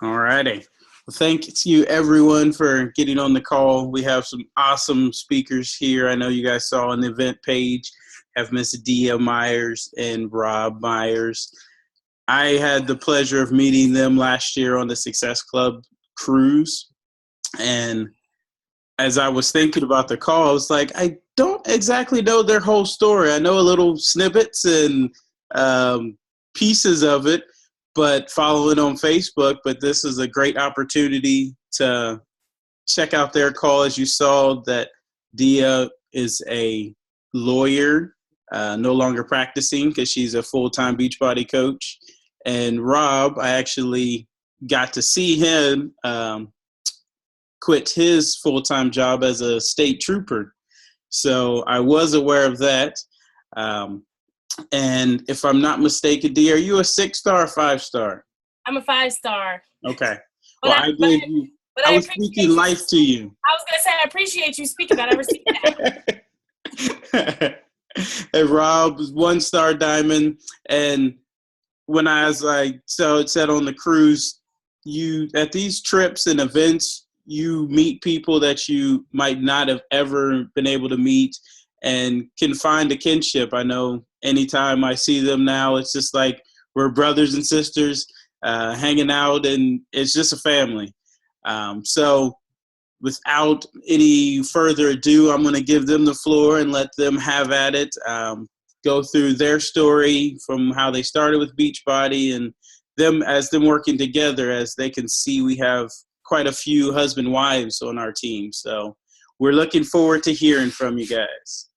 All righty. Well, thank you everyone for getting on the call. We have some awesome speakers here. I know you guys saw on the event page, have Miss Dia Myers and Rob Myers. I had the pleasure of meeting them last year on the Success Club cruise. And as I was thinking about the call, I was like, I don't exactly know their whole story. I know a little snippets and pieces of it, but following on Facebook. But this is a great opportunity to check out their call. As you saw, that Dia is a lawyer, no longer practicing because she's a full-time Beachbody coach. And Rob, I actually got to see him quit his full-time job as a state trooper. So I was aware of that. And if I'm not mistaken, Dee, are you a 6-star or 5-star? I'm a 5-star. Okay. Well, I was speaking life to you. I was going to say, I appreciate you speaking that. I received that. And Rob was 1-star diamond. And when I was like, so it said on the cruise, you at these trips and events, you meet people that you might not have ever been able to meet and can find a kinship. I know anytime I see them now, it's just like we're brothers and sisters hanging out, and it's just a family. So without any further ado, I'm going to give them the floor and let them have at it, go through their story from how they started with Beachbody and them working together. As they can see, we have quite a few husband wives on our team. So we're looking forward to hearing from you guys.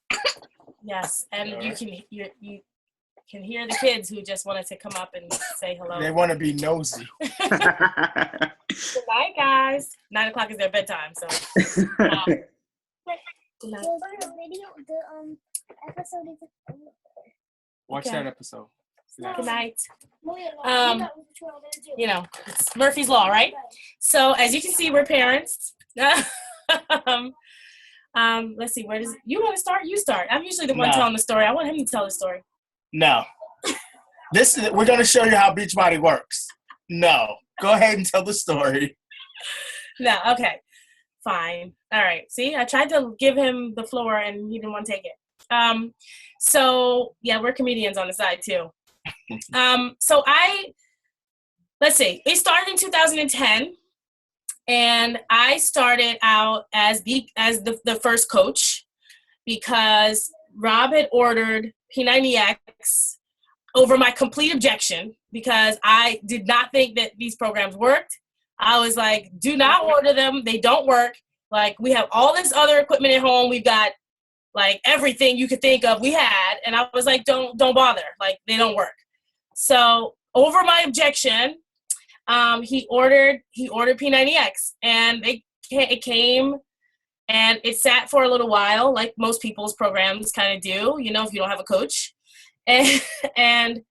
Yes, and you can hear the kids who just wanted to come up and say hello. They want to be nosy. Good night, guys. 9:00 is their bedtime, so. Good night. Watch that episode. Good night. It's Murphy's Law, right? So as you can see, we're parents. Let's see, where does you want to start? You start. I'm usually the one telling the story. I want him to tell the story. No. We're going to show you how Beachbody works. No. Go ahead and tell the story. No, okay. Fine. All right. See, I tried to give him the floor and he didn't want to take it. So yeah, we're comedians on the side too. So let's see, it started in 2010 and I started out as the first coach because Rob had ordered P90X over my complete objection because I did not think that these programs worked. I was like, do not order them. They don't work. Like, we have all this other equipment at home. We've got like everything you could think of we had. And I was like, don't bother. Like, they don't work. So over my objection, he ordered P90X and it came and it sat for a little while, like most people's programs kind of do, if you don't have a coach. And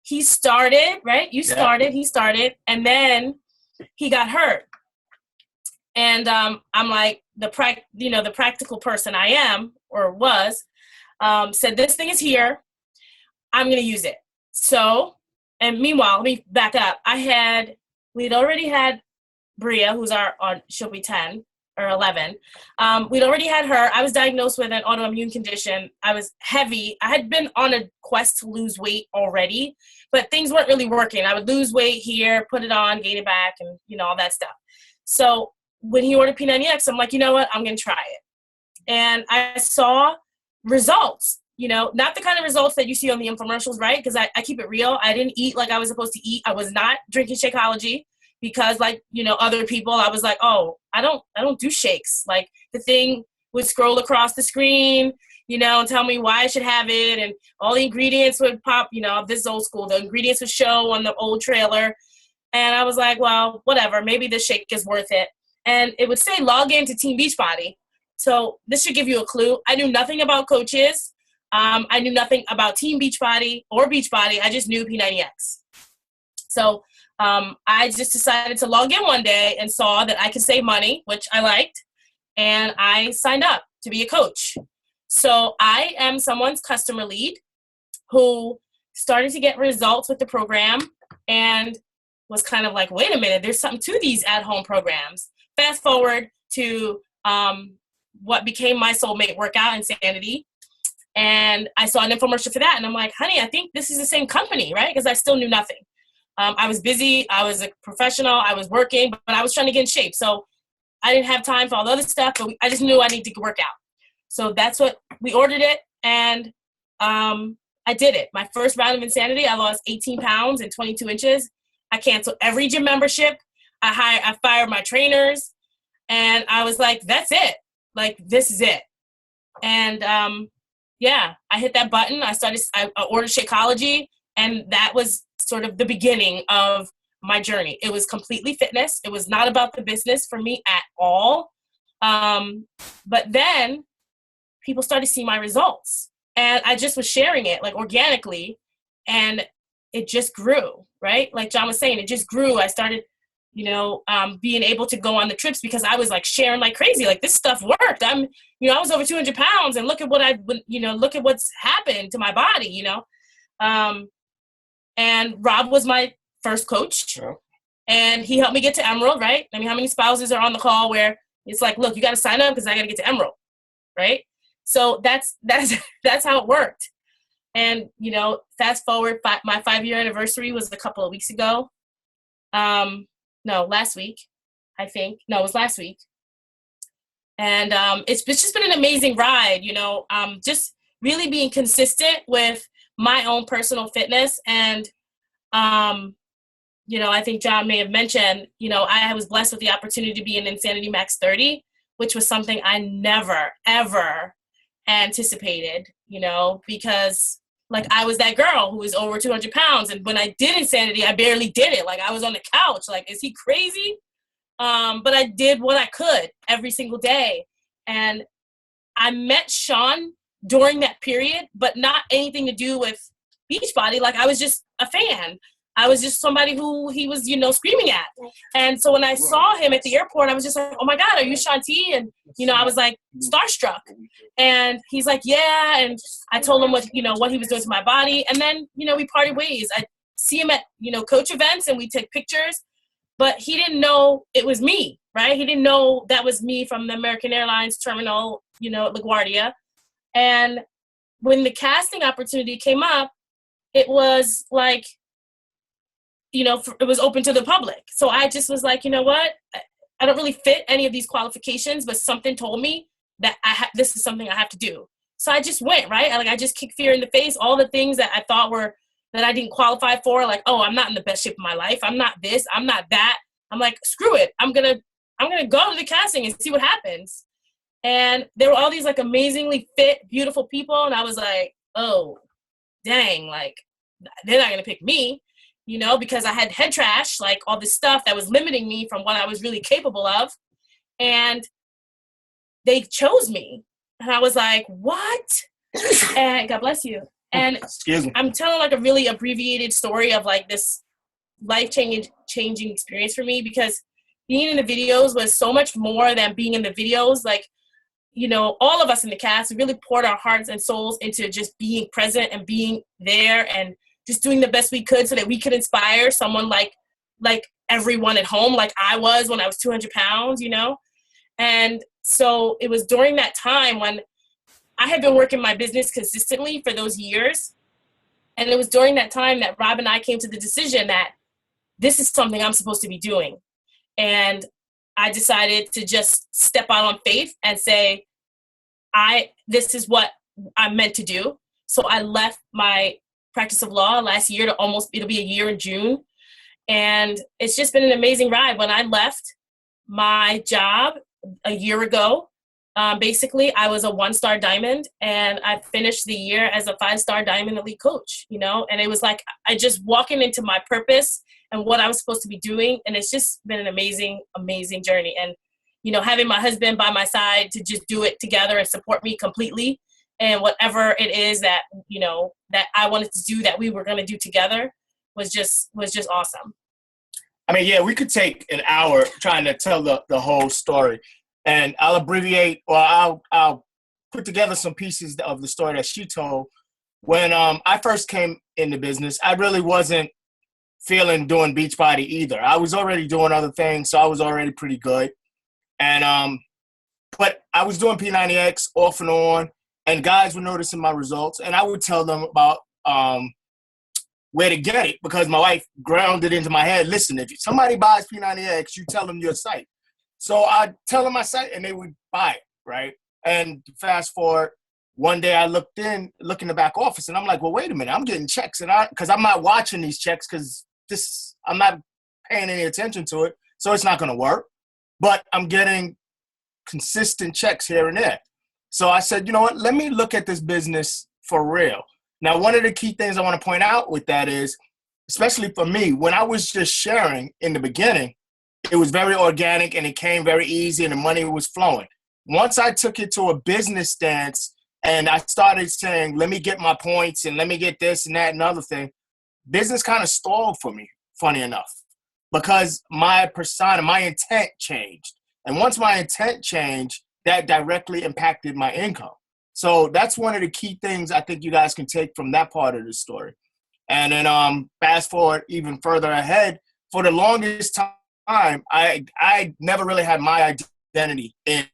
he started, right? He started, and then he got hurt. And I'm like, the practical person I am, or was, said, this thing is here. I'm going to use it. So, and meanwhile, let me back up. We'd already had Bria, she'll be 10 or 11. We'd already had her. I was diagnosed with an autoimmune condition. I was heavy. I had been on a quest to lose weight already, but things weren't really working. I would lose weight here, put it on, gain it back, and, all that stuff. So when he ordered P90X, I'm like, you know what? I'm going to try it. And I saw results. Not the kind of results that you see on the infomercials, right? Because I keep it real. I didn't eat like I was supposed to eat. I was not drinking Shakeology because, like, other people, I was like, oh, I don't do shakes. Like, the thing would scroll across the screen, and tell me why I should have it. And all the ingredients would pop, this is old school. The ingredients would show on the old trailer. And I was like, well, whatever. Maybe this shake is worth it. And it would say log in to Team Beachbody. So this should give you a clue. I knew nothing about coaches. I knew nothing about Team Beachbody or Beachbody. I just knew P90X. So I just decided to log in one day and saw that I could save money, which I liked, and I signed up to be a coach. So I am someone's customer lead who started to get results with the program and was kind of like, wait a minute, there's something to these at-home programs. Fast forward to what became my soulmate workout, Insanity. And I saw an infomercial for that. And I'm like, honey, I think this is the same company, right? Because I still knew nothing. I was busy. I was a professional. I was working, but I was trying to get in shape. So I didn't have time for all the other stuff, but I just knew I needed to work out. So that's what we ordered it. And I did it. My first round of Insanity, I lost 18 pounds and 22 inches. I canceled every gym membership. I fired my trainers. And I was like, that's it. Like, this is it. And yeah, I hit that button. I ordered Shakeology. And that was sort of the beginning of my journey. It was completely fitness. It was not about the business for me at all. But then people started to see my results. And I just was sharing it like organically. And it just grew, right? Like John was saying, it just grew. I started, being able to go on the trips because I was like sharing like crazy. Like, this stuff worked. I was over 200 pounds and look at what look at what's happened to my body, And Rob was my first coach. Yeah. And he helped me get to Emerald, right? I mean, how many spouses are on the call where it's like, look, you got to sign up because I got to get to Emerald, right? So that's how it worked. And, fast forward, my 5-year anniversary was a couple of weeks ago. No, last week, I think. No, it was last week. And it's just been an amazing ride, just really being consistent with my own personal fitness. And, I think John may have mentioned, I was blessed with the opportunity to be in Insanity Max 30, which was something I never, ever anticipated, because like I was that girl who was over 200 pounds. And when I did Insanity, I barely did it. Like, I was on the couch. Like, is he crazy? But I did what I could every single day. And I met Sean during that period, but not anything to do with Beachbody. Like, I was just a fan. I was just somebody who he was, screaming at. And so when I saw him at the airport, I was just like, oh my God, are you Shanti? And, I was like starstruck. And he's like, yeah. And I told him what he was doing to my body. And then, we parted ways. I see him at, coach events and we take pictures, but he didn't know it was me, right? He didn't know that was me from the American Airlines terminal, at LaGuardia. And when the casting opportunity came up, it was like, it was open to the public. So I just was like, you know what? I don't really fit any of these qualifications, but something told me that this is something I have to do. So I just went, right? I just kicked fear in the face. All the things that I thought that I didn't qualify for, like, oh, I'm not in the best shape of my life. I'm not this, I'm not that. I'm like, screw it. I'm going to go to the casting and see what happens. And there were all these like amazingly fit, beautiful people. And I was like, oh, dang, like they're not going to pick me. Because I had head trash, like all this stuff that was limiting me from what I was really capable of. And they chose me. And I was like, what? And God bless you. And I'm telling like a really abbreviated story of like this life-changing experience for me, because being in the videos was so much more than being in the videos. Like, all of us in the cast, we really poured our hearts and souls into just being present and being there and just doing the best we could so that we could inspire someone like everyone at home, like I was when I was 200 pounds, And so it was during that time when I had been working my business consistently for those years. And it was during that time that Rob and I came to the decision that this is something I'm supposed to be doing. And I decided to just step out on faith and say, this is what I'm meant to do. So I left my practice of law last year it'll be a year in June. And it's just been an amazing ride. When I left my job a year ago, basically I was a 1-star diamond and I finished the year as a 5-star diamond elite coach, and it was like, I just walking into my purpose and what I was supposed to be doing. And it's just been an amazing, amazing journey. And, having my husband by my side to just do it together and support me completely. And whatever it is that, that I wanted to do that we were going to do together was just awesome. I mean, yeah, we could take an hour trying to tell the whole story, and I'll abbreviate, or I'll put together some pieces of the story that she told. When I first came into business, I really wasn't feeling doing Beachbody either. I was already doing other things, so I was already pretty good. And but I was doing P90X off and on, and guys were noticing my results, and I would tell them about where to get it, because my wife grounded into my head, listen, if somebody buys P90X, you tell them your site. So I tell them my site, and they would buy it, right? And fast forward, one day I look in the back office, and I'm like, well, wait a minute, I'm getting checks, and because I'm not watching these checks, because I'm not paying any attention to it, so it's not going to work. But I'm getting consistent checks here and there. So I said, you know what, let me look at this business for real. Now, one of the key things I want to point out with that is, especially for me, when I was just sharing in the beginning, it was very organic and it came very easy and the money was flowing. Once I took it to a business stance and I started saying, let me get my points and let me get this and that and other thing, business kind of stalled for me, funny enough, because my persona, my intent changed. And once my intent changed, that directly impacted my income. So that's one of the key things I think you guys can take from that part of the story. And then fast forward even further ahead, for the longest time, I never really had my identity in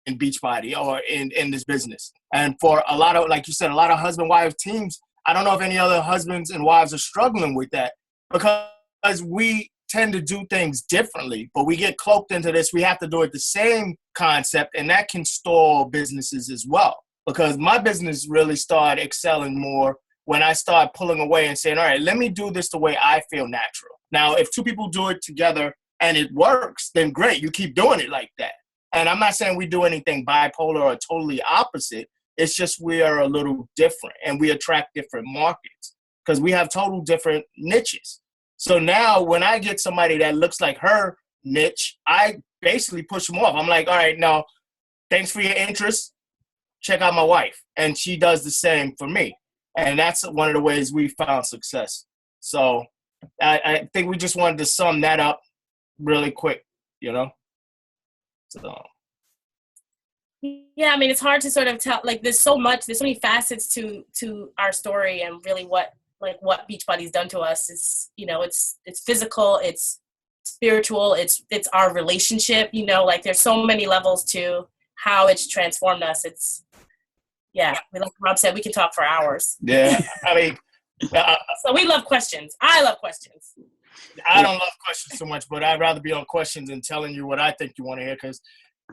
Beachbody or in this business. And for a lot of, like you said, a lot of husband-wife teams, I don't know if any other husbands and wives are struggling with that, because we tend to do things differently, but we get cloaked into this. We have to do it the same concept, and that can stall businesses as well. Because my business really started excelling more when I started pulling away and saying, all right, let me do this the way I feel natural. Now, if two people do it together and it works, then great, you keep doing it like that. And I'm not saying we do anything bipolar or totally opposite. It's just we are a little different and we attract different markets because we have total different niches. So now when I get somebody that looks like her niche, I basically push them off. I'm like, all right, now, thanks for your interest. Check out my wife. And she does the same for me. And that's one of the ways we found success. So I think we just wanted to sum that up really quick, you know? So. Yeah, I mean, it's hard to sort of tell, like, there's so many facets to our story and really what Beachbody's done to us. It's, you know, it's physical, it's spiritual, it's our relationship, you know, like there's so many levels to how it's transformed us. It's, yeah, like Rob said, we can talk for hours. Yeah, I mean. So we love questions. I love questions. I don't love questions so much, but I'd rather be on questions and telling you what I think you want to hear, because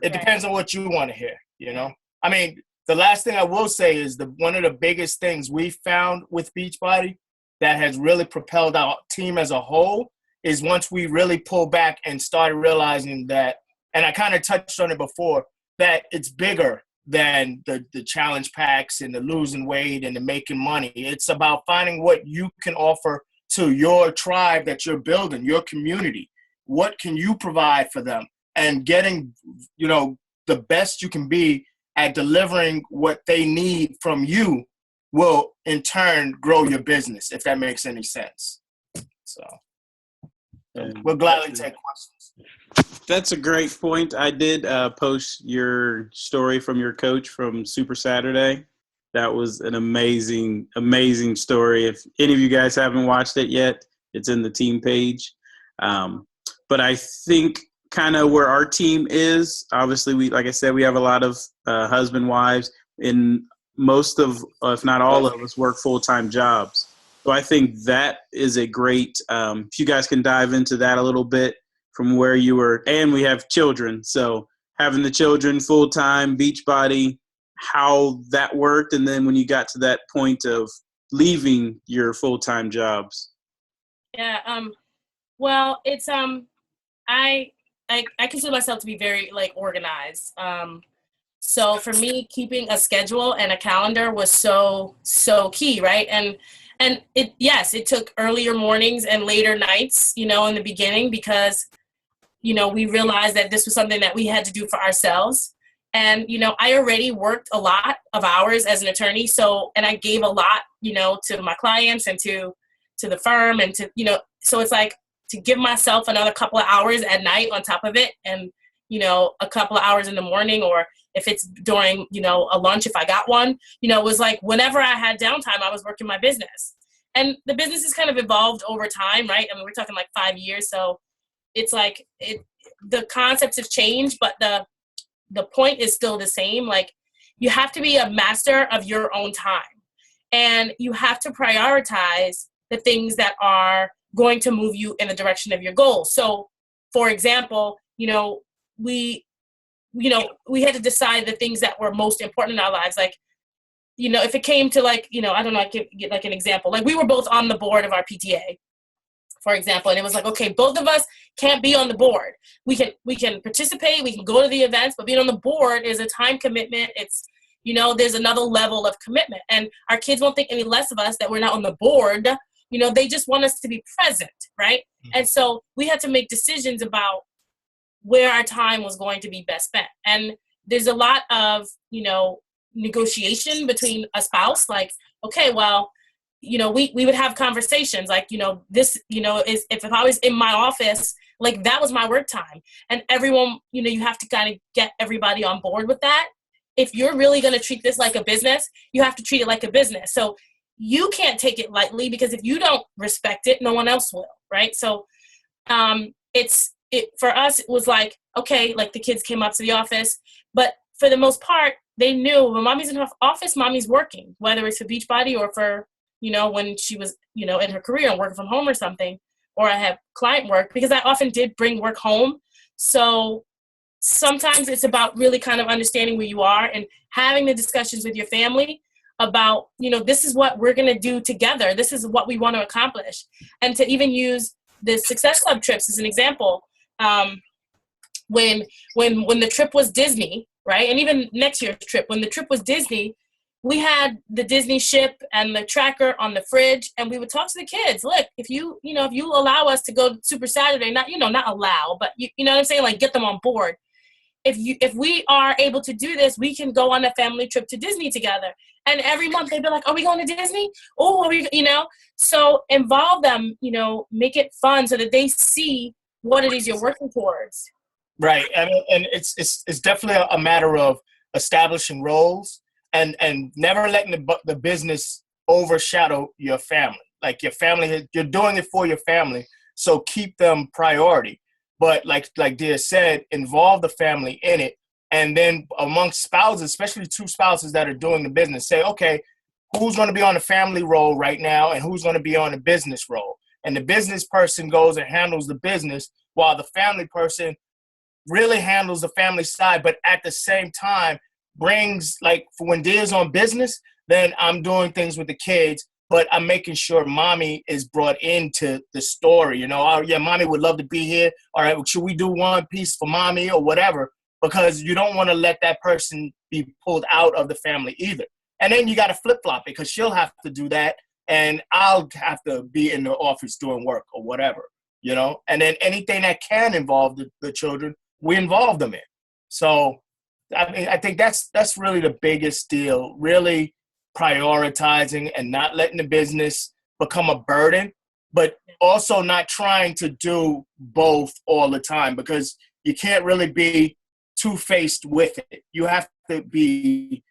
it depends on what you want to hear, you know? I mean, the last thing I will say is one of the biggest things we found with Beachbody that has really propelled our team as a whole is once we really pull back and started realizing that, and I kind of touched on it before, that it's bigger than the challenge packs and the losing weight and the making money. It's about finding what you can offer to your tribe that you're building, your community. What can you provide for them? And getting, you know, the best you can be at delivering what they need from you will in turn grow your business, if that makes any sense. So we'll gladly take questions. That's a great point. I did post your story from your coach from Super Saturday. That was an amazing, amazing story. If any of you guys haven't watched it yet, it's in the team page. But I think kind of where our team is, obviously, like I said, we have a lot of husband, wives, and most of, if not all of us, work full-time jobs. So I think that is a great, if you guys can dive into that a little bit from where you were, and we have children. So having the children full-time, Beachbody, how that worked, and then when you got to that point of leaving your full-time jobs. Yeah, well, it's I consider myself to be very like organized. So for me, keeping a schedule and a calendar was so key, right? And it took earlier mornings and later nights, you know, in the beginning, because, you know, we realized that this was something that we had to do for ourselves. And, you know, I already worked a lot of hours as an attorney. So, and I gave a lot, you know, to my clients and to the firm and to, you know, so it's like to give myself another couple of hours at night on top of it. And, you know, a couple of hours in the morning, or if it's during, you know, a lunch, if I got one, you know, it was like whenever I had downtime, I was working my business. and the business has kind of evolved over time, right? I mean, we're talking like 5 years. So it's like the concepts have changed, but the point is still the same. Like, you have to be a master of your own time, and you have to prioritize the things that are going to move you in the direction of your goals. So, for example, we had to decide the things that were most important in our lives. Like, if it came to like, I don't know, I can get like an example. Like, we were both on the board of our PTA, for example, and it was like, okay, both of us can't be on the board. We can participate, we can go to the events, but being on the board is a time commitment. It's, there's another level of commitment, and our kids won't think any less of us that we're not on the board. They just want us to be present, right? Mm-hmm. And so we had to make decisions about where our time was going to be best spent. And there's a lot of, negotiation between a spouse. Like, okay, well, we would have conversations like, this, is if I was in my office, like that was my work time, and everyone, you have to kind of get everybody on board with that. If you're really going to treat this like a business, you have to treat it like a business. So you can't take it lightly, because if you don't respect it, no one else will. Right. So, for us, it was like, okay, like the kids came up to the office, but for the most part, they knew when mommy's in her office, mommy's working, whether it's for Beachbody or for, when she was, in her career and working from home or something, or I have client work, because I often did bring work home. So sometimes it's about really kind of understanding where you are and having the discussions with your family about, this is what we're going to do together. This is what we want to accomplish. And to even use the Success Club trips as an example, when the trip was Disney, right? And even next year's trip, when the trip was Disney, we had the Disney ship and the tracker on the fridge, and we would talk to the kids. Look, if you allow us to go Super Saturday, not allow, but you know what I'm saying? Like, get them on board. If we are able to do this, we can go on a family trip to Disney together. And every month they'd be like, are we going to Disney? Oh, are we, so involve them, make it fun so that they see what it is you're working towards. Right. And it's definitely a matter of establishing roles and never letting the business overshadow your family. Like, your family, you're doing it for your family, so keep them priority. But like Dia said, involve the family in it. And then amongst spouses, especially two spouses that are doing the business, say, okay, who's going to be on the family role right now and who's going to be on the business role? And the business person goes and handles the business, while the family person really handles the family side, but at the same time brings, like, for when Dia's on business, then I'm doing things with the kids, but I'm making sure mommy is brought into the story. Oh yeah, mommy would love to be here. All right, well, should we do one piece for mommy or whatever? Because you don't want to let that person be pulled out of the family either. And then you got to flip-flop, because she'll have to do that, and I'll have to be in the office doing work or whatever, And then anything that can involve the children, we involve them in. So, I mean, I think that's really the biggest deal, really prioritizing and not letting the business become a burden, but also not trying to do both all the time, because you can't really be two-faced with it. You have to be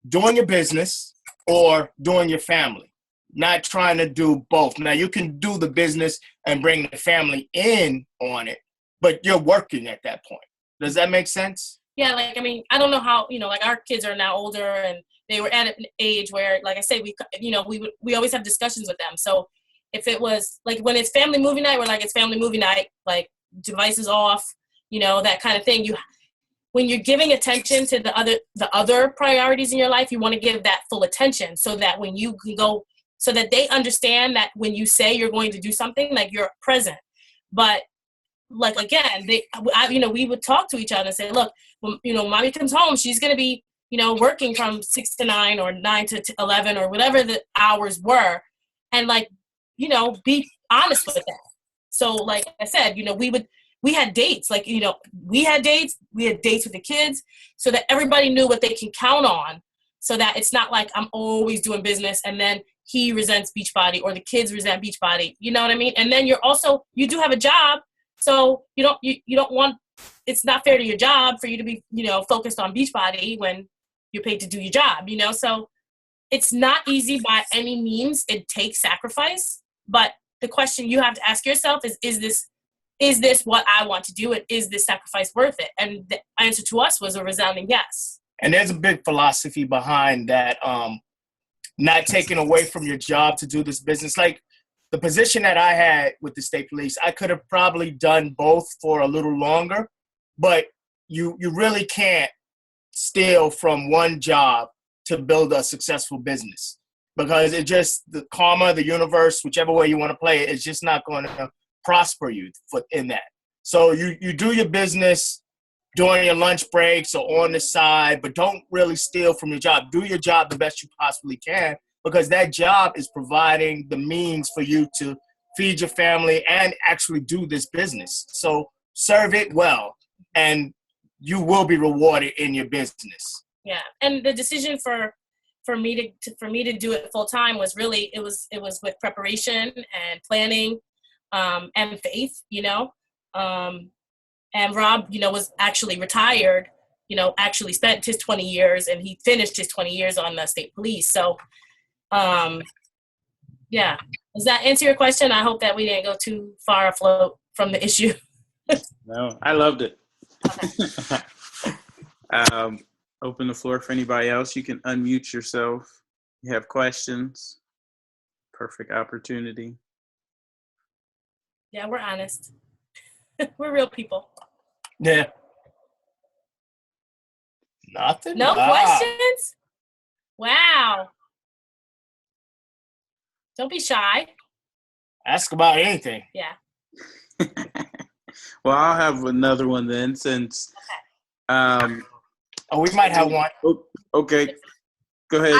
doing your business or doing your family, not trying to do both. Now, you can do the business and bring the family in on it, but you're working at that point. Does that make sense? Yeah, like, I mean, I don't know how, like, our kids are now older, and they were at an age where, like I say, we always have discussions with them. So if it was, like, when it's family movie night, we're like, it's family movie night, like, devices off, that kind of thing. When you're giving attention to the other priorities in your life, you want to give that full attention, so that when you can go, so that they understand that when you say you're going to do something, like, you're present. But, like, again, we would talk to each other and say, look, when, mommy comes home, she's going to be, working from 6 to 9 or 9 to 11 or whatever the hours were. And, like, be honest with that. So, like I said, we had dates, like, we had dates with the kids, so that everybody knew what they can count on, so that it's not like I'm always doing business and then he resents Beachbody or the kids resent Beachbody. You know what I mean? And then you do have a job. So you don't want, it's not fair to your job for you to be, focused on Beachbody when you're paid to do your job, So it's not easy by any means. It takes sacrifice, but the question you have to ask yourself is this what I want to do? And is this sacrifice worth it? And the answer to us was a resounding yes. And there's a big philosophy behind that, not taking away from your job to do this business. Like the position that I had with the state police, I could have probably done both for a little longer, but you really can't steal from one job to build a successful business, because it just, the karma, the universe, whichever way you want to play it, it's just not going to prosper you in that. So you do your business during your lunch breaks or on the side, but don't really steal from your job. Do your job the best you possibly can, because that job is providing the means for you to feed your family and actually do this business. So serve it well, and you will be rewarded in your business. Yeah, and the decision for me to do it full time was really, it was with preparation and planning, and faith, and Rob, was actually retired, actually spent his 20 years, and he finished his 20 years on the state police. So, yeah. Does that answer your question? I hope that we didn't go too far afloat from the issue. No, I loved it. Okay. Open the floor for anybody else. You can unmute yourself. You have questions. Perfect opportunity. Yeah, we're honest. We're real people. Yeah. Nothing? No questions? Wow. Don't be shy. Ask about anything. Yeah. Well, I'll have another one then, since we might have one. Okay. Go ahead.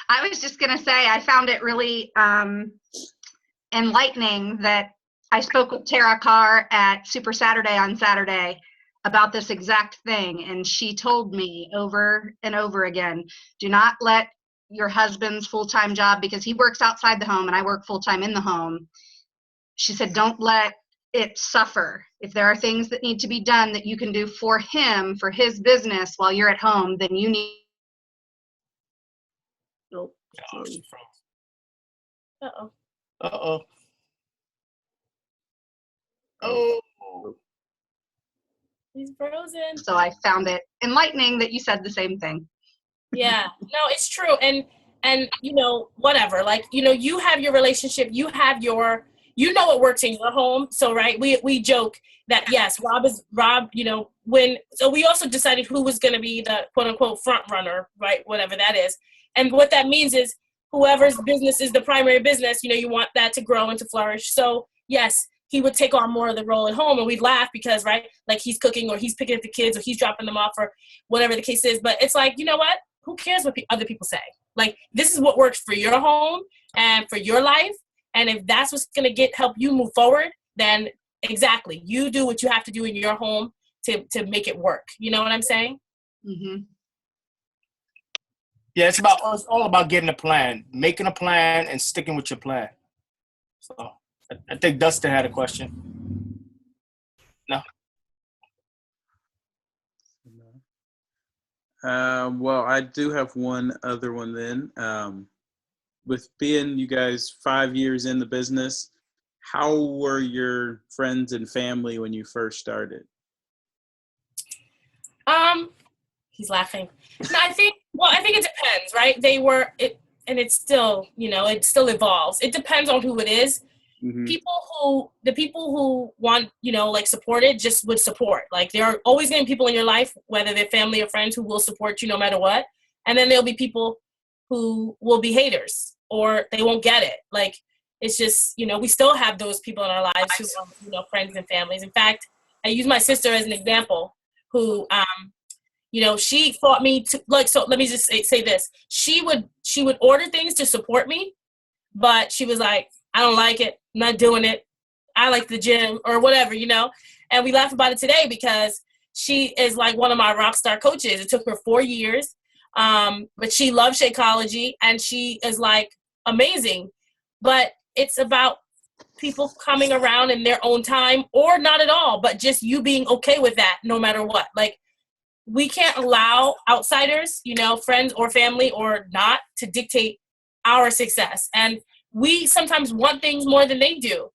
I was just gonna say, I found it really enlightening that I spoke with Tara Carr at Super Saturday on Saturday about this exact thing, and she told me over and over again, do not let your husband's full-time job, because he works outside the home and I work full-time in the home. She said, don't let it suffer. If there are things that need to be done that you can do for him, for his business while you're at home, then you need. Oh. Uh-oh. Uh-oh. Oh. He's frozen. So I found it enlightening that you said the same thing. Yeah. No, it's true. And whatever. Like, you have your relationship, you have your, what works in your home. So, right, we joke that, yes, Rob, so we also decided who was going to be the quote unquote front runner, right? Whatever that is. And what that means is whoever's business is the primary business, you want that to grow and to flourish. So yes, he would take on more of the role at home, and we'd laugh because, right, like he's cooking or he's picking up the kids or he's dropping them off or whatever the case is. But it's like, you know what? Who cares what other people say? Like, this is what works for your home and for your life. And if that's what's going to help you move forward, then exactly, you do what you have to do in your home to make it work. You know what I'm saying? Mm-hmm. Yeah, it's all about getting a plan, making a plan, and sticking with your plan. So I think Dustin had a question. No. Well, I do have one other one then. With being you guys 5 years in the business, how were your friends and family when you first started? He's laughing. No, I think it depends, right? And it's still, it still evolves. It depends on who it is. Mm-hmm. The people who want, like supported just would support. Like, there are always going to be people in your life, whether they're family or friends, who will support you no matter what. And then there'll be people who will be haters or they won't get it. Like, it's just, we still have those people in our lives who are, friends and families. In fact, I use my sister as an example who, she fought me to, like, so let me just say this. She would order things to support me, but she was like, I don't like it. I'm not doing it. I like the gym or whatever, And we laugh about it today because she is like one of my rock star coaches. It took her 4 years, but she loves Shakeology and she is like amazing. But it's about people coming around in their own time or not at all, but just you being okay with that no matter what. Like, we can't allow outsiders, friends or family or not, to dictate our success. And we sometimes want things more than they do.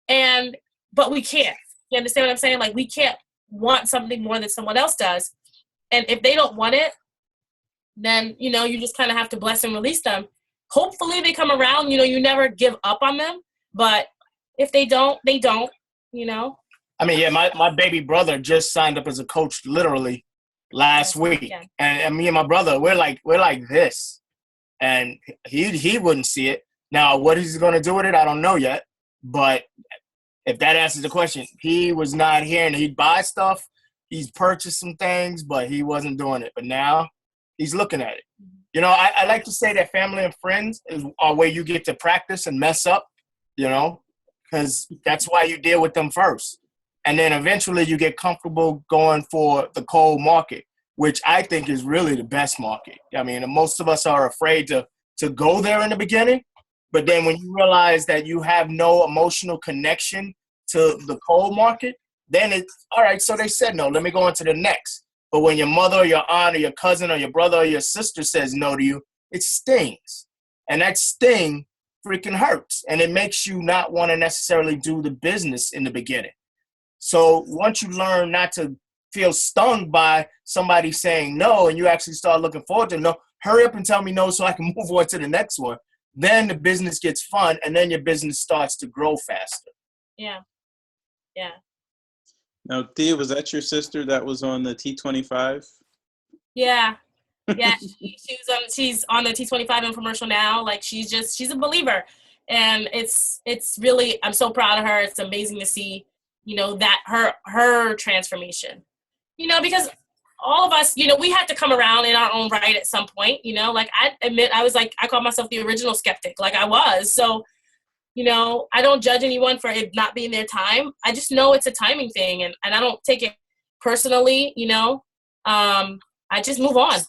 But we can't. You understand what I'm saying? Like, we can't want something more than someone else does. And if they don't want it, then, you just kind of have to bless and release them. Hopefully they come around, you never give up on them. But if they don't, they don't, I mean, yeah, my baby brother just signed up as a coach literally last week. Yeah. And me and my brother, we're like this. And he wouldn't see it. Now, what he's going to do with it, I don't know yet. But if that answers the question, he was not here, and he'd buy stuff. He's purchased some things, but he wasn't doing it. But now he's looking at it. I like to say that family and friends are where you get to practice and mess up, because that's why you deal with them first. And then eventually you get comfortable going for the cold market, which I think is really the best market. I mean, most of us are afraid to go there in the beginning. But then when you realize that you have no emotional connection to the cold market, then it's, all right, so they said no, let me go on to the next. But when your mother or your aunt or your cousin or your brother or your sister says no to you, it stings. And that sting freaking hurts. And it makes you not want to necessarily do the business in the beginning. So once you learn not to feel stung by somebody saying no, and you actually start looking forward to no, hurry up and tell me no so I can move on to the next one. Then the business gets fun, and then your business starts to grow faster. Yeah. Now, Thea, was that your sister that was on the T25? Yeah. She's on the T25 infomercial now. Like, she's a believer, and it's really, I'm so proud of her. It's amazing to see, that her transformation, because all of us, we had to come around in our own right at some point, like, I admit, I call myself the original skeptic, like I was. So, I don't judge anyone for it not being their time. I just know it's a timing thing, and I don't take it personally, I just move on.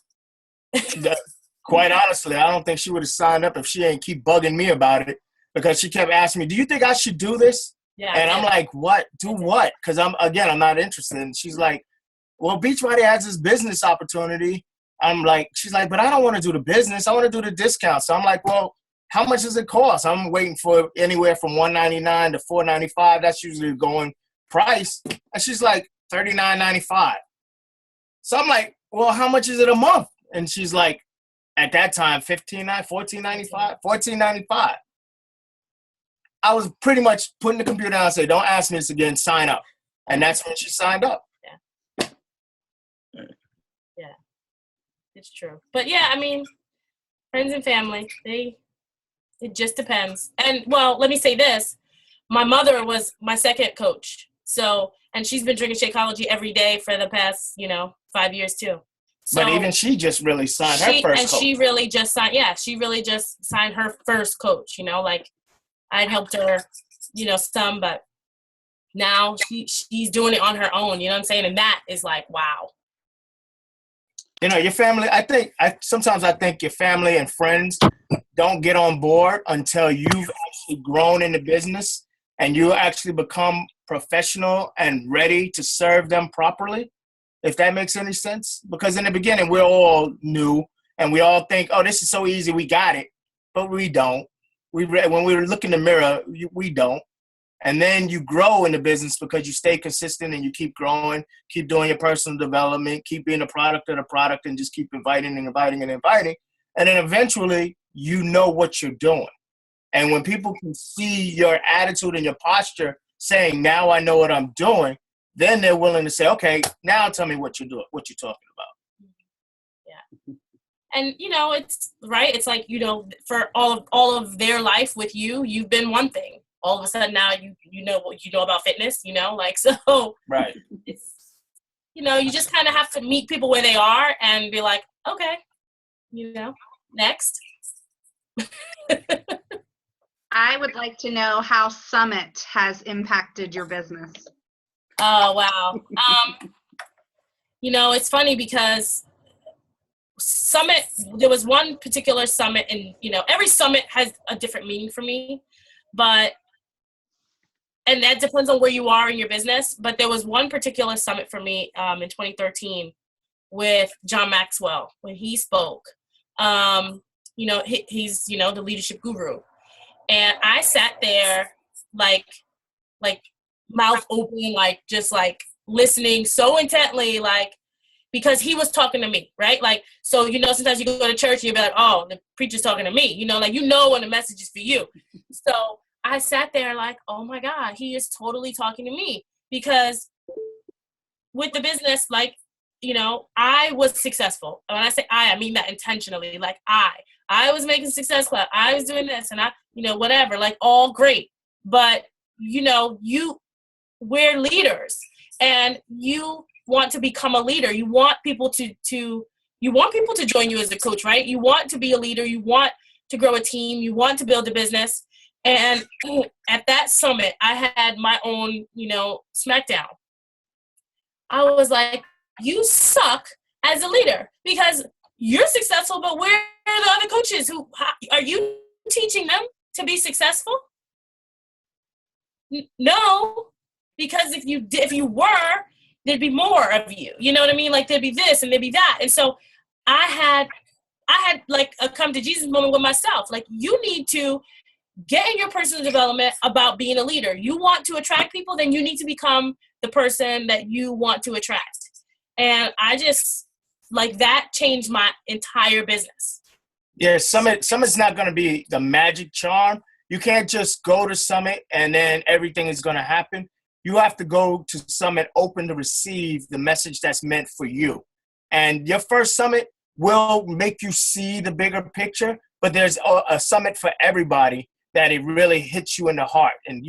Quite honestly, I don't think she would have signed up if she ain't keep bugging me about it, because she kept asking me, do you think I should do this? Yeah, and I'm like, what? Do what? Because I'm not interested. And she's like, well, Beachbody has this business opportunity. She's like, but I don't want to do the business. I want to do the discount. So I'm like, well, how much does it cost? I'm waiting for anywhere from $199 to $495. That's usually the going price. And she's like, $39.95. So I'm like, well, how much is it a month? And she's like, at that time, $14.95. I was pretty much putting the computer down and say, don't ask me this again, sign up. And that's when she signed up. Yeah, it's true. But yeah, I mean, friends and family, it just depends. And well, let me say this. My mother was my second coach. So, and she's been drinking Shakeology every day for the past, 5 years too. So, but even she just really signed her first coach. She really just signed her first coach, like I'd helped her, some, but now she's doing it on her own, you know what I'm saying? And that is like, wow. Your family, sometimes I think your family and friends don't get on board until you've actually grown in the business and you actually become professional and ready to serve them properly, if that makes any sense. Because in the beginning, we're all new and we all think, oh, this is so easy, we got it. But we don't. When we look in the mirror, we don't. And then you grow in the business because you stay consistent and you keep growing, keep doing your personal development, keep being a product of the product, and just keep inviting and inviting and inviting. And then eventually you know what you're doing. And when people can see your attitude and your posture saying, now I know what I'm doing, then they're willing to say, okay, now tell me what you're doing, what you're talking about. Yeah. And, it's right. It's like, for all of their life with you, you've been one thing. All of a sudden now you know what you know about fitness, so right. It's, you just kind of have to meet people where they are and be like, okay, next. I would like to know how Summit has impacted your business. Oh, wow. It's funny because Summit, there was one particular summit, and, every summit has a different meaning for me, and that depends on where you are in your business. But there was one particular summit for me in 2013 with John Maxwell when he spoke. He's the leadership guru. And I sat there like mouth open, like just like listening so intently, like, because he was talking to me, right? Like, so, sometimes you go to church and you'll be like, oh, the preacher's talking to me, when the message is for you. So I sat there like, oh my God, he is totally talking to me, because with the business, like, I was successful. When I say I mean that intentionally. Like I was making success club. I was doing this and whatever, like all great. But, we're leaders and you want to become a leader. You want people to join you as a coach, right? You want to be a leader. You want to grow a team. You want to build a business. And at that summit, I had my own, smackdown. I was like, you suck as a leader because you're successful, but where are the other coaches? Are you teaching them to be successful? No, because if you were, there'd be more of you. You know what I mean? Like there'd be this and there'd be that. And so I had like a come to Jesus moment with myself. Like, you need to get in your personal development about being a leader. You want to attract people, then you need to become the person that you want to attract. And I just, like, that changed my entire business. Yeah, Summit's not going to be the magic charm. You can't just go to Summit and then everything is going to happen. You have to go to Summit open to receive the message that's meant for you. And your first Summit will make you see the bigger picture, but there's a Summit for everybody that it really hits you in the heart and,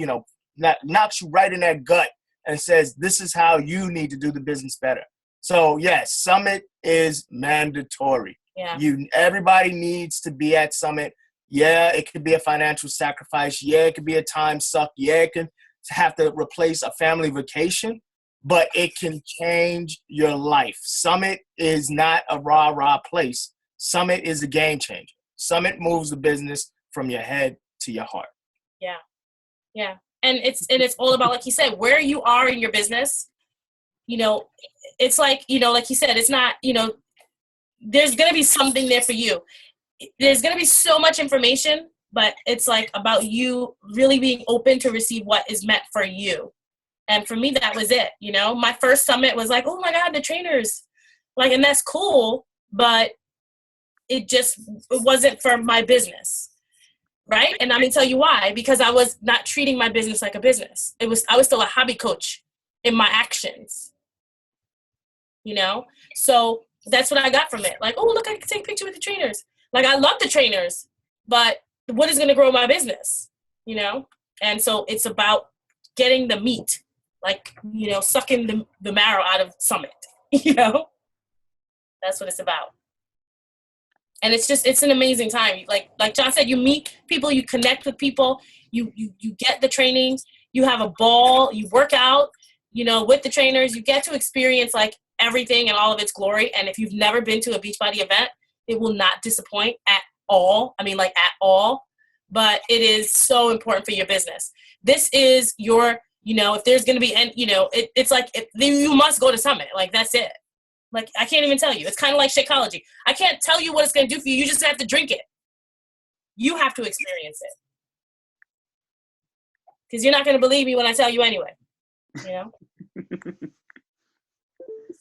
that knocks you right in that gut and says, this is how you need to do the business better. So, yes, Summit is mandatory. Yeah. Everybody needs to be at Summit. Yeah, it could be a financial sacrifice. Yeah, it could be a time suck. Yeah, it can have to replace a family vacation, but it can change your life. Summit is not a rah-rah place. Summit is a game changer. Summit moves the business from your head to your heart. Yeah. Yeah. And it's all about, like you said, where you are in your business. It's like, like you said, it's not, there's going to be something there for you. There's going to be so much information, but it's like about you really being open to receive what is meant for you. And for me, that was it. My first summit was like, oh my God, the trainers, like, and that's cool, but it wasn't for my business. Right. And I'm going to tell you why, because I was not treating my business like a business. I was still a hobby coach in my actions, so that's what I got from it. Like, oh, look, I can take a picture with the trainers. Like, I love the trainers, but what is going to grow my business, And so it's about getting the meat, like, sucking the marrow out of Summit, That's what it's about. And it's an amazing time. Like John said, you meet people, you connect with people, you get the training, you have a ball, you work out, with the trainers, you get to experience like everything and all of its glory. And if you've never been to a Beachbody event, it will not disappoint at all. I mean, like at all, but it is so important for your business. This is your, if there's going to be, it's like, you must go to Summit. Like, that's it. Like, I can't even tell you. It's kind of like Shakeology. I can't tell you what it's going to do for you. You just have to drink it. You have to experience it. Because you're not going to believe me when I tell you anyway.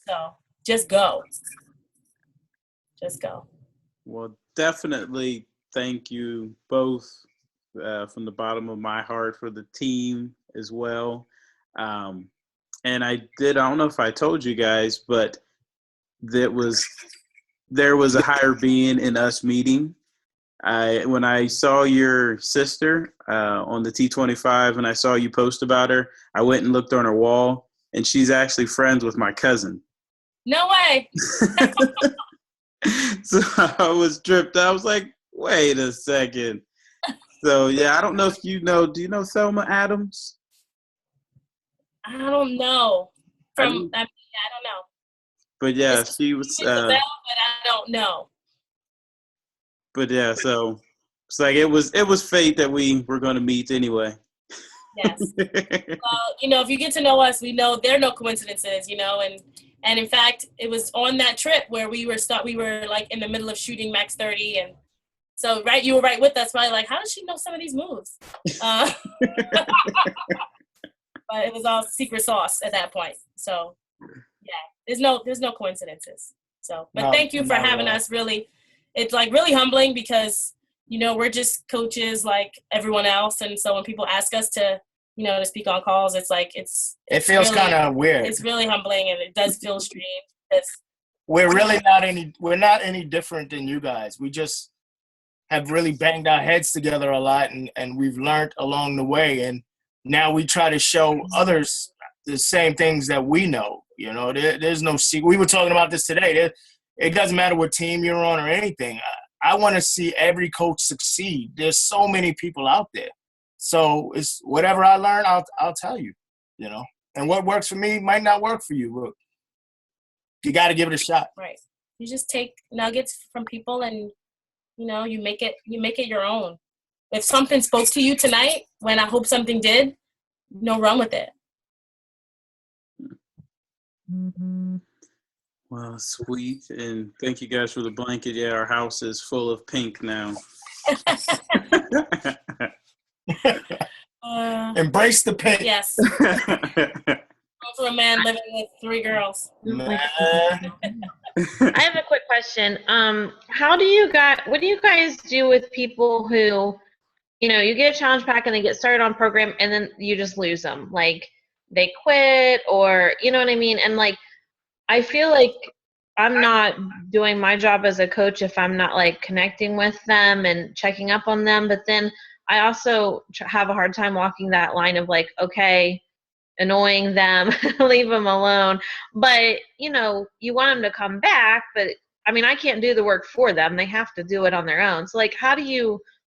So, just go. Just go. Well, definitely thank you both from the bottom of my heart for the team as well. And I don't know if I told you guys, but there was a higher being in us meeting. When I saw your sister on the T25 and I saw you post about her, I went and looked on her wall, and she's actually friends with my cousin. No way. So I was tripped. I was like, wait a second. So, yeah, I don't know if do you know Thelma Adams? I don't know. I don't know. But yeah, she was. But I don't know. But yeah, so it's like it was fate that we were going to meet anyway. Yes. Well, if you get to know us, we know there are no coincidences, And in fact, it was on that trip where we were like in the middle of shooting Max 30. And so, right, you were right with us, probably like, how does she know some of these moves? But it was all secret sauce at that point. So yeah, there's no coincidences. So, but thank you for having us. Really, it's like really humbling because, you know, we're just coaches like everyone else. And so when people ask us to, you know, to speak on calls, it's like, it feels really, kind of weird. It's really humbling, and it does feel strange. We're not any different than you guys. We just have really banged our heads together a lot, and we've learned along the way. And now we try to show others the same things that we know. You know, there's no secret. We were talking about this today. It doesn't matter what team you're on or anything. I want to see every coach succeed. There's so many people out there. So it's whatever I learn, I'll tell you, you know. And what works for me might not work for you, but you got to give it a shot. Right. You just take nuggets from people, and you know, you make it your own. If something spoke to you tonight, when I hope something did, run with it. Well, sweet. And thank you guys for the blanket. Yeah, our house is full of pink now. Embrace the pink. Yes. For a man living with 3 girls. I have a quick question. What do you guys do with people who, you know, you get a challenge pack and they get started on program and then you just lose them? Like they quit, or, you know what I mean? And like, I feel like I'm not doing my job as a coach if I'm not like connecting with them and checking up on them. But then I also have a hard time walking that line of like, okay, annoying them, leave them alone. But, you know, you want them to come back, but I mean, I can't do the work for them. They have to do it on their own. So like,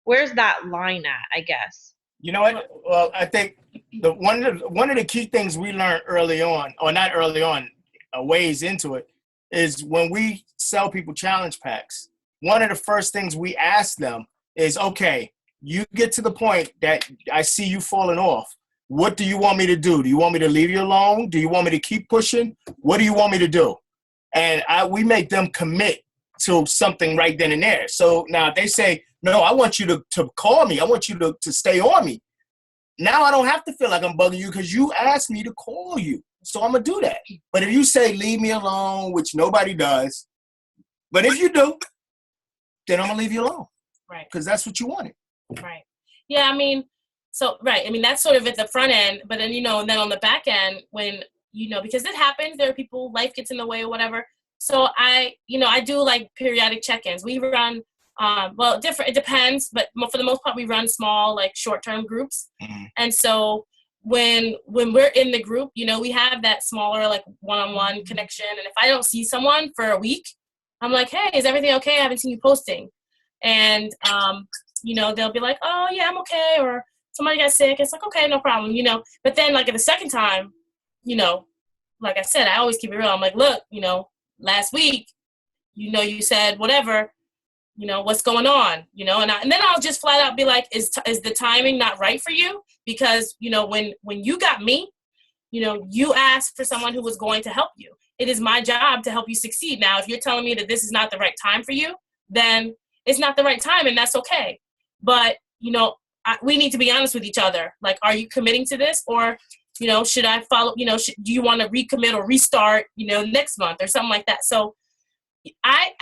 where's that line at, I guess? You know what? Well, I think one of the key things we learned early on, or not early on, a ways into it, is when we sell people challenge packs, one of the first things we ask them is, okay, you get to the point that I see you falling off. What do you want me to do? Do you want me to leave you alone? Do you want me to keep pushing? What do you want me to do? And we make them commit to something right then and there. So now if they say, no, I want you to call me. I want you to stay on me. Now I don't have to feel like I'm bugging you because you asked me to call you. So I'm going to do that. But if you say, leave me alone, which nobody does, but if you do, then I'm going to leave you alone. Right. Because that's what you wanted. Right. Yeah, I mean, right. I mean, that's sort of at the front end, but then, you know, and then on the back end, when, you know, because it happens, there are people, life gets in the way or whatever. So I do like periodic check-ins. We run, it depends, but for the most part, we run small, like short-term groups. Mm-hmm. And so when we're in the group, you know, we have that smaller, like one-on-one connection. And if I don't see someone for a week, I'm like, hey, is everything okay? I haven't seen you posting. And, you know, they'll be like, oh yeah, I'm okay. Or somebody got sick. It's like, okay, no problem, you know. But then like at the second time, you know, like I said, I always keep it real. I'm like, look, you know, last week, you know, you said whatever, you know, what's going on, you know, and then I'll just flat out be like, is the timing not right for you? Because, you know, when you got me, you know, you asked for someone who was going to help you. It is my job to help you succeed. Now, if you're telling me that this is not the right time for you, then it's not the right time, and that's okay. But, you know, we need to be honest with each other. Like, are you committing to this? Or, you know, should I follow, you know, do you want to recommit or restart, you know, next month or something like that? So I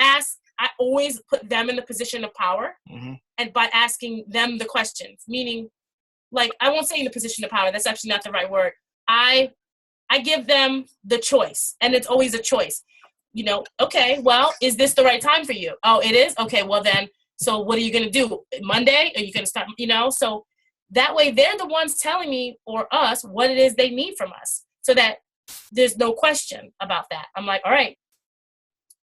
always put them in the position of power, mm-hmm. and by asking them the questions, meaning, like, I won't say in the position of power. That's actually not the right word. I give them the choice, and it's always a choice. You know, okay, well, is this the right time for you? Oh, it is? Okay, well then, so what are you going to do? Monday? Are you going to start, you know? So that way they're the ones telling me or us what it is they need from us, so that there's no question about that. I'm like, all right,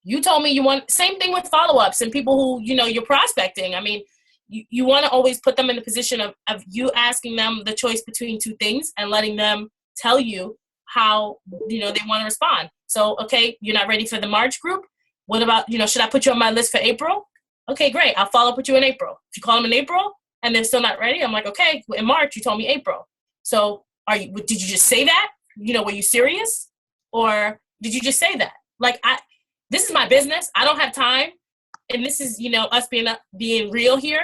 you told me you want, same thing with follow-ups and people who, you know, you're prospecting. I mean, you want to always put them in the position of you asking them the choice between two things and letting them tell you how, you know, they want to respond. So, okay, you're not ready for the March group. What about, you know, should I put you on my list for April? Okay, great. I'll follow up with you in April. If you call them in April and they're still not ready, I'm like, okay, in March, you told me April. So did you just say that? You know, were you serious? Or, did you just say that? Like, this is my business. I don't have time. And this is, us being real here.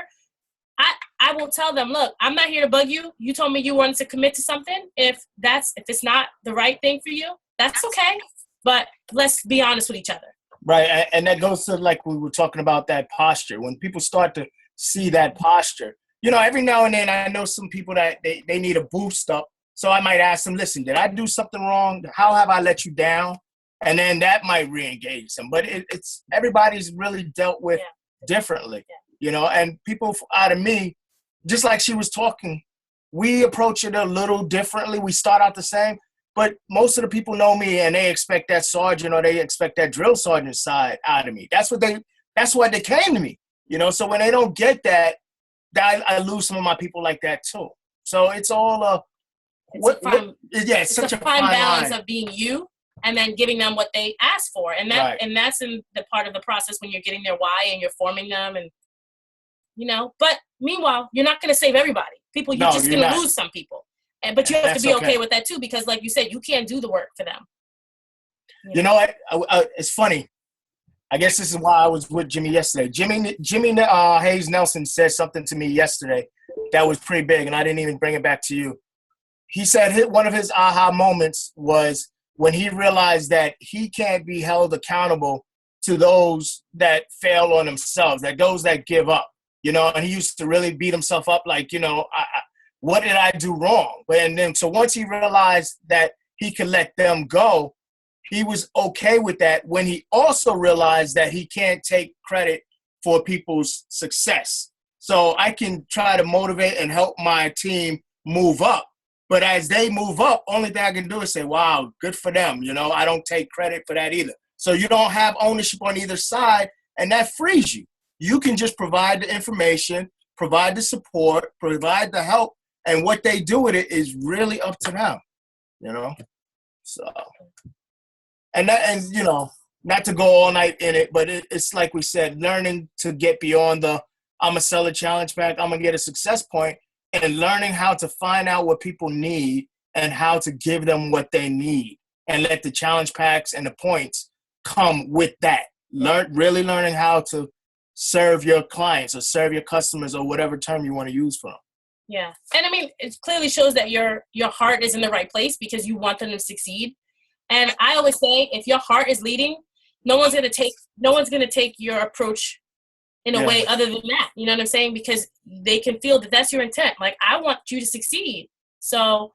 I will tell them, look, I'm not here to bug you. You told me you wanted to commit to something. If it's not the right thing for you, that's okay. But let's be honest with each other. Right. And that goes to, like, we were talking about that posture. When people start to see that posture, every now and then I know some people that they need a boost up. So I might ask them, listen, did I do something wrong? How have I let you down? And then that might re-engage them. But it's everybody's really dealt with differently, and people out of me, just like she was talking, we approach it a little differently. We start out the same, but most of the people know me and they expect that sergeant or they expect that drill sergeant side out of me. That's why they came to me, So when they don't get that, I lose some of my people like that too. So it's all it's such a fine balance line of being you and then giving them what they ask for, and that's in the part of the process when you're getting their why and you're forming them, and But meanwhile, you're not going to save everybody. You're just going to lose some people, but you have to be okay with that too, because like you said, you can't do the work for them. You know what? It's funny. I guess this is why I was with Jimmy yesterday. Jimmy Hayes Nelson said something to me yesterday that was pretty big, and I didn't even bring it back to you. He said one of his aha moments was when he realized that he can't be held accountable to those that fail on themselves, that those that give up, and he used to really beat himself up like, what did I do wrong? And then, so once he realized that he could let them go, he was okay with that when he also realized that he can't take credit for people's success. So I can try to motivate and help my team move up. But as they move up, only thing I can do is say, wow, good for them. I don't take credit for that either. So you don't have ownership on either side, and that frees you. You can just provide the information, provide the support, provide the help, and what they do with it is really up to them, So, not to go all night in it, but it's like we said, learning to get beyond I'm a seller challenge pack, I'm going to get a success point, and learning how to find out what people need and how to give them what they need and let the challenge packs and the points come with that. Really learning how to serve your clients or serve your customers or whatever term you want to use for them. Yeah. And I mean, it clearly shows that your heart is in the right place because you want them to succeed. And I always say, if your heart is leading, no one's going to take your approach in a way other than that. You know what I'm saying? Because they can feel that that's your intent. Like, I want you to succeed. So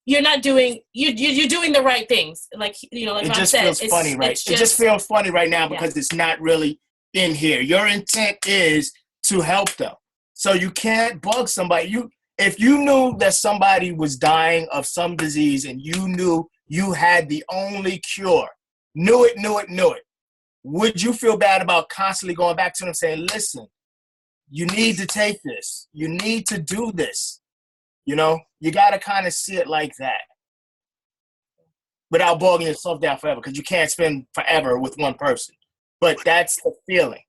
you're not doing, you're doing the right things. Like, like it just feels funny, right? It just feels funny right now because it's not really in here. Your intent is to help them. So you can't bug somebody. If you knew that somebody was dying of some disease and you knew you had the only cure, knew it, would you feel bad about constantly going back to them saying, listen, you need to take this. You need to do this. You got to kind of see it like that without bogging yourself down forever, because you can't spend forever with one person. But that's the feeling,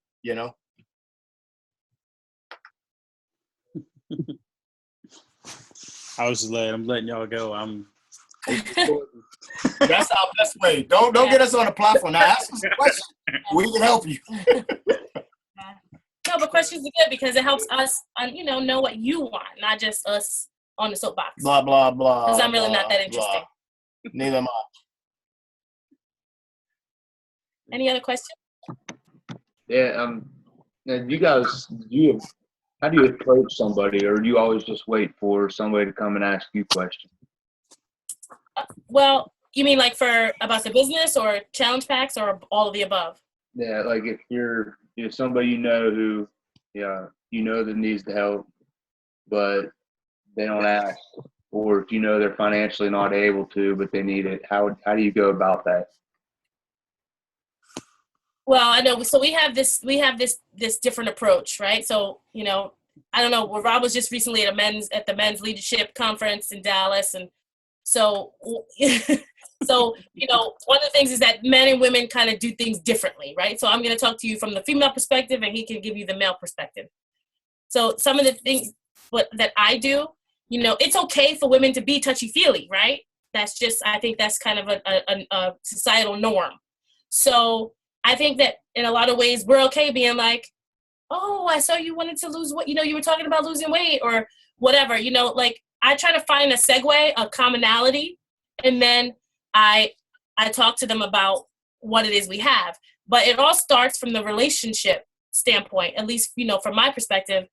I'm letting y'all go. That's our best way. Don't get us on the platform. Now ask us a question. We can help you. No, but questions are good because it helps us, know what you want, not just us on the soapbox. Blah, blah, blah. Because I'm really not that interesting. Blah. Neither am I. Any other questions? Yeah. You guys, how do you approach somebody, or do you always just wait for somebody to come and ask you questions? Well, you mean like about the business or challenge packs or all of the above? Yeah, like if you're somebody who, that needs the help, but they don't ask, or if they're financially not able to, but they need it, how do you go about that? Well, I know. So we have this different approach, right? So, I don't know. Well, Rob was just recently at the men's leadership conference in Dallas, and so, one of the things is that men and women kind of do things differently, right? So I'm going to talk to you from the female perspective, and he can give you the male perspective. So some of the things that I do, it's okay for women to be touchy-feely, right? That's just, I think that's kind of a societal norm. So I think that in a lot of ways, we're okay being like, oh, I saw you wanted to lose weight. You know, you were talking about losing weight or whatever, you know, like I try to find a segue, a commonality, and then I talk to them about what it is we have. But it all starts from the relationship standpoint, at least, you know, from my perspective.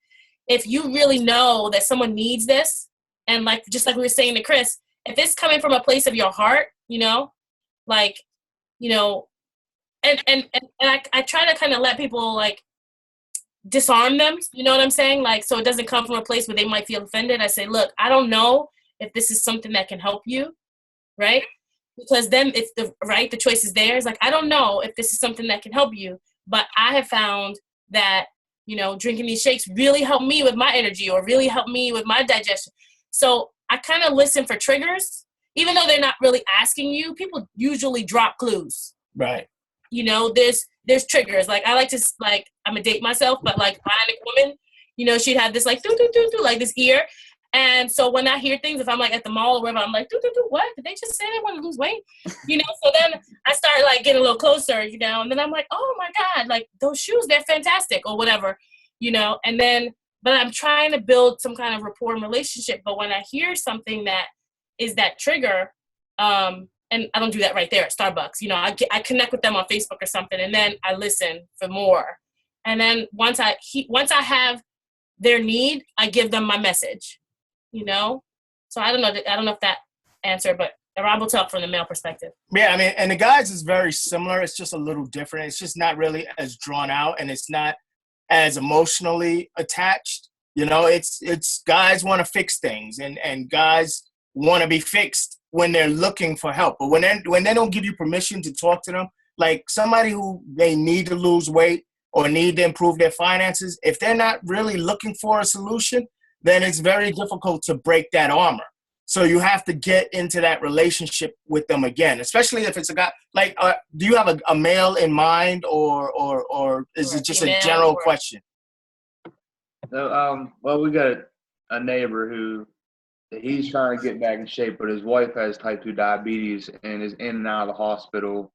If you really know that someone needs this, and like, just like we were saying to Chris, if it's coming from a place of your heart, you know, like, you know, and I try to kind of let people like disarm them, you know what I'm saying? Like, so it doesn't come from a place where they might feel offended. I say, look, I don't know if this is something that can help you, right? Because then it's the choice is theirs. Like, I don't know if this is something that can help you, but I have found that, you know, drinking these shakes really helped me with my energy or really helped me with my digestion. So I kind of listen for triggers, even though they're not really asking you. People usually drop clues. Right. You know, there's triggers. Like, I like to, like, I'm gonna date myself, but like Bionic Woman, you know, she'd have this like do do do do like this ear. And so when I hear things, if I'm like at the mall or wherever, I'm like, do do do, what? Did they just say they want to lose weight? You know, so then I start like getting a little closer, you know, and then I'm like, oh my God, like those shoes, they're fantastic or whatever, you know, and then, but I'm trying to build some kind of rapport and relationship. But when I hear something that is that trigger, and I don't do that right there at Starbucks. You know, I connect with them on Facebook or something, and then I listen for more. And then once I have their need, I give them my message. You know, so I don't know if that answered, but Rob will talk from the male perspective. Yeah, I mean, and the guys is very similar. It's just a little different. It's just not really as drawn out, and it's not as emotionally attached. You know, it's guys want to fix things, and guys want to be fixed when they're looking for help. But when they don't give you permission to talk to them, like somebody who they need to lose weight or need to improve their finances, if they're not really looking for a solution, then it's very difficult to break that armor. So you have to get into that relationship with them again, especially if it's a guy. Like, do you have a male in mind, or is it just a general question? So, well, we got a neighbor who he's trying to get back in shape, but his wife has type 2 diabetes and is in and out of the hospital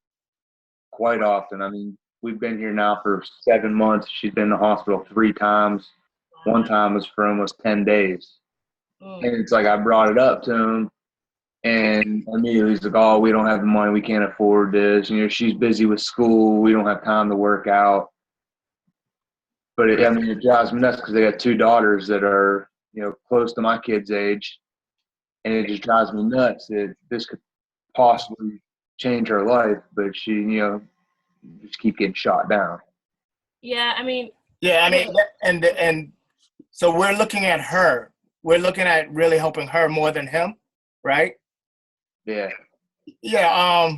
quite often. I mean, we've been here now for 7 months. She's been in the hospital 3 times. One time was for almost 10 days. And it's like I brought it up to him, and immediately he's like, oh, we don't have the money. We can't afford this. You know, she's busy with school. We don't have time to work out. But it drives me nuts because they got 2 daughters that are, you know, close to my kid's age. And it just drives me nuts that this could possibly change her life, but she, you know, just keep getting shot down. Yeah, I mean. Yeah, I mean, and so we're looking at her. We're looking at really helping her more than him, right? Yeah. Yeah.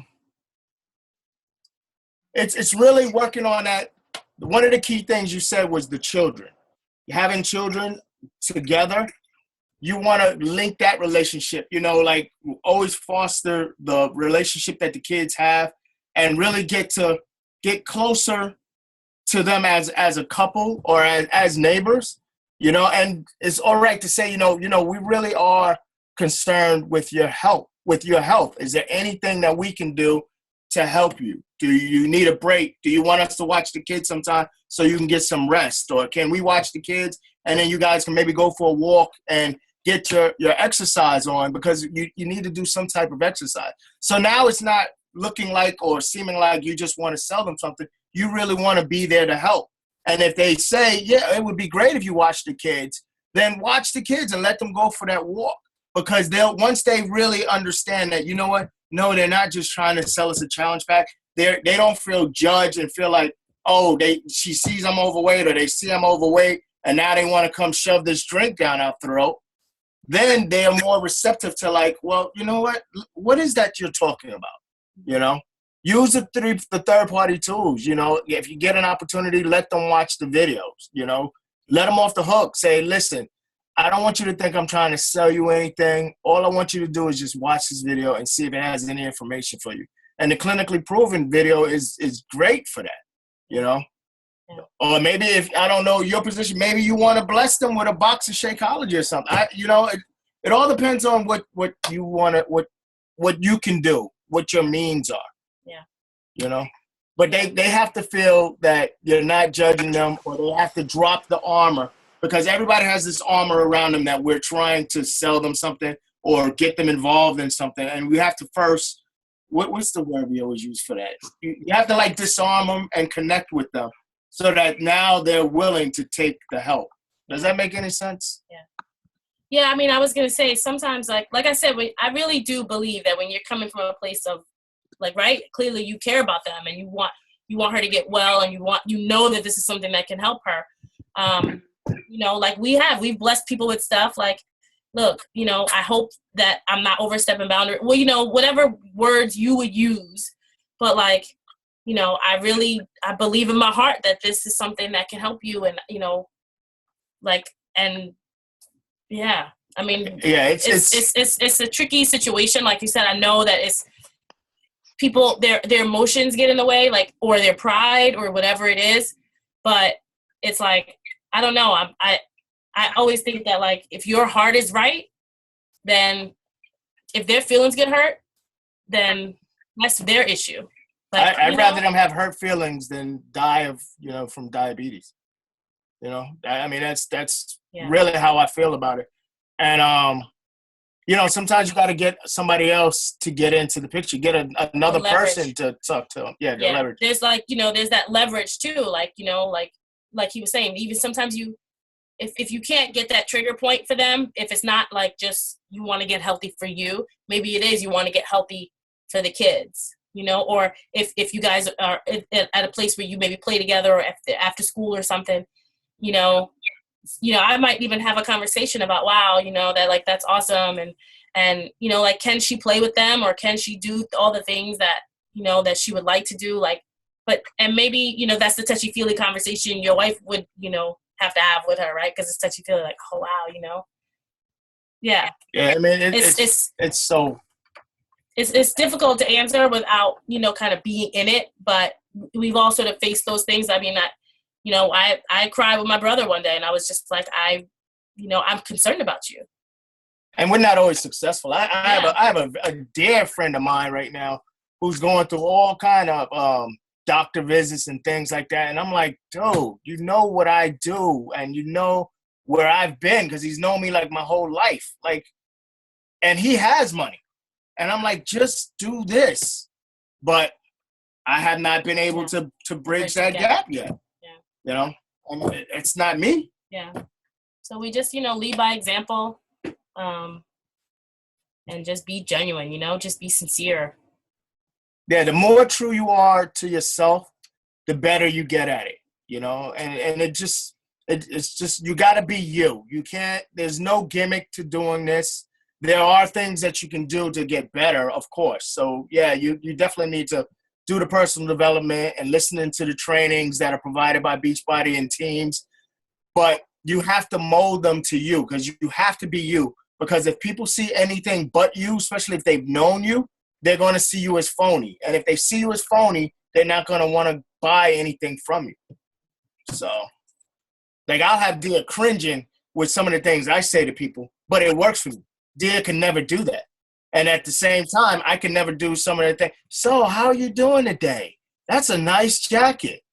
It's really working on that. One of the key things you said was the children. Having children together, you want to link that relationship, you know, like always foster the relationship that the kids have and really get closer to them as a couple or as neighbors, you know. And it's all right to say, you know, we really are concerned with your health. Is there anything that we can do to help you? Do you need a break? Do you want us to watch the kids sometime so you can get some rest? Or can we watch the kids and then you guys can maybe go for a walk and get your exercise on, because you need to do some type of exercise. So now it's not looking like or seeming like you just want to sell them something. You really want to be there to help. And if they say, yeah, it would be great if you watch the kids, then watch the kids and let them go for that walk. Because once they really understand that, you know what? No, they're not just trying to sell us a challenge pack. They don't feel judged and feel like, oh, she sees I'm overweight or they see I'm overweight and now they want to come shove this drink down our throat. Then they are more receptive to like, well, you know what is that you're talking about? You know, use the third-party tools. You know, if you get an opportunity, let them watch the videos, you know, let them off the hook. Say, listen, I don't want you to think I'm trying to sell you anything. All I want you to do is just watch this video and see if it has any information for you. And the clinically proven video is great for that, you know. Yeah. Or maybe if, I don't know your position, maybe you want to bless them with a box of Shakeology or something. You know, it all depends on what you want to, what you can do, what your means are. Yeah. You know? But they have to feel that you're not judging them, or they have to drop the armor, because everybody has this armor around them that we're trying to sell them something or get them involved in something. And we have to first, what's the word we always use for that? You have to like disarm them and connect with them so that now they're willing to take the help. Does that make any sense? Yeah. Yeah, I mean, I was going to say sometimes, like I said, I really do believe that when you're coming from a place of, like, right, clearly you care about them and you want her to get well, and you know that this is something that can help her. You know, like we've blessed people with stuff like, look, you know, I hope that I'm not overstepping boundaries. Well, you know, whatever words you would use, but like, you know, I believe in my heart that this is something that can help you, and, you know, like, and yeah, I mean, yeah, it's a tricky situation. Like you said, I know that it's people, their emotions get in the way, like, or their pride or whatever it is. But it's like, I don't know. I always think that, like, if your heart is right, then if their feelings get hurt, then that's their issue. Like, I'd rather them have hurt feelings than die of, you know, from diabetes. You know, I mean, that's really how I feel about it. And, you know, sometimes you got to get somebody else to get into the picture, get another person to talk to them. Yeah, the leverage. There's, like, you know, there's that leverage too. Like, you know, like he was saying, even sometimes if you can't get that trigger point for them, if it's not like just you want to get healthy for you, maybe it is you want to get healthy for the kids, you know, or if you guys are at a place where you maybe play together or after school or something, you know, I might even have a conversation about, wow, you know, that, like, that's awesome. And, you know, like, can she play with them, or can she do all the things that, you know, that she would like to do? Like, and maybe, you know, that's the touchy-feely conversation your wife would, you know, have to have with her, right? Because it's touchy-feely, like, oh, wow, you know? Yeah. Yeah, I mean, it's so... It's difficult to answer without, you know, kind of being in it, but we've all sort of faced those things. I mean, you know, I cried with my brother one day, and I was just like, you know, I'm concerned about you. And we're not always successful. I have a dear friend of mine right now who's going through all kind of doctor visits and things like that. And I'm like, dude, you know what I do, and you know where I've been, because he's known me like my whole life. Like, and he has money. And I'm like, just do this. But I have not been able to bridge that gap yet. Yeah. You know, and it's not me. Yeah. So we just, you know, lead by example, and just be genuine, you know, just be sincere. Yeah, the more true you are to yourself, the better you get at it, you know, and it's just, you got to be you. You can't, there's no gimmick to doing this. There are things that you can do to get better, of course. So, yeah, you definitely need to do the personal development and listening to the trainings that are provided by Beachbody and teams. But you have to mold them to you, because you have to be you. Because if people see anything but you, especially if they've known you, they're going to see you as phony. And if they see you as phony, they're not going to want to buy anything from you. So, like, I'll have Dia cringing with some of the things I say to people, but it works for me. Dia can never do that. And at the same time, I can never do some of the things. So, how are you doing today? That's a nice jacket.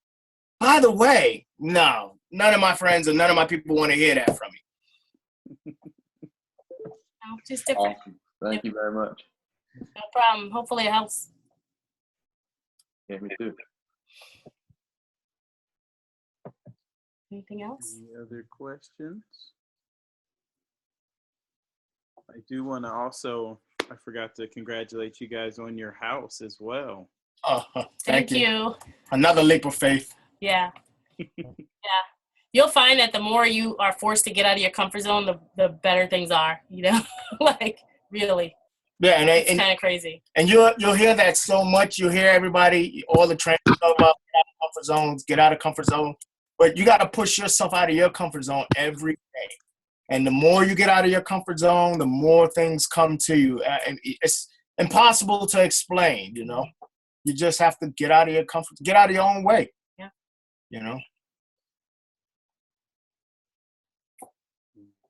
By the way, no, none of my friends and none of my people want to hear that from me. No, just different. Awesome. Thank you very much. No problem. Hopefully it helps. Yeah, me too. Anything else? Any other questions? I do want to also, I forgot to congratulate you guys on your house as well. Oh, Thank you. Another leap of faith. Yeah. Yeah. You'll find that the more you are forced to get out of your comfort zone, the better things are, you know, like, really. Yeah, and It's kind of crazy. And you'll hear that so much. You'll hear everybody, all the trainers talk about get out of comfort zones, get out of comfort zone. But you got to push yourself out of your comfort zone every day. And the more you get out of your comfort zone, the more things come to you. And it's impossible to explain, you know. You just have to get out of your comfort, get out of your own way. Yeah. You know.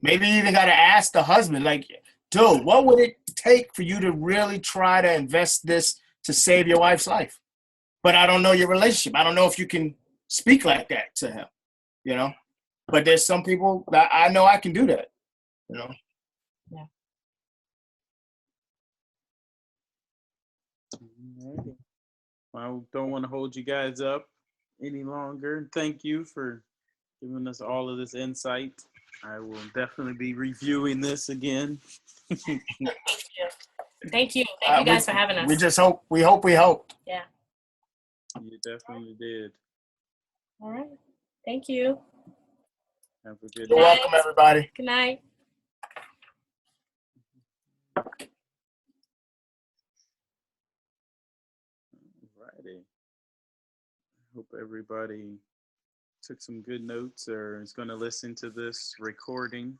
Maybe you even got to ask the husband, like, do? What would it take for you to really try to invest this to save your wife's life? But I don't know your relationship. I don't know if you can speak like that to him, you know? But there's some people that I know I can do that, you know? Yeah. Alrighty. I don't want to hold you guys up any longer. Thank you for giving us all of this insight. I will definitely be reviewing this again. Thank you. Thank you guys for having us. We just hope we helped. Yeah. You definitely did. All right. Thank you. Have a good You're night. welcome, everybody. Good night. Alrighty. Hope everybody took some good notes or is going to listen to this recording.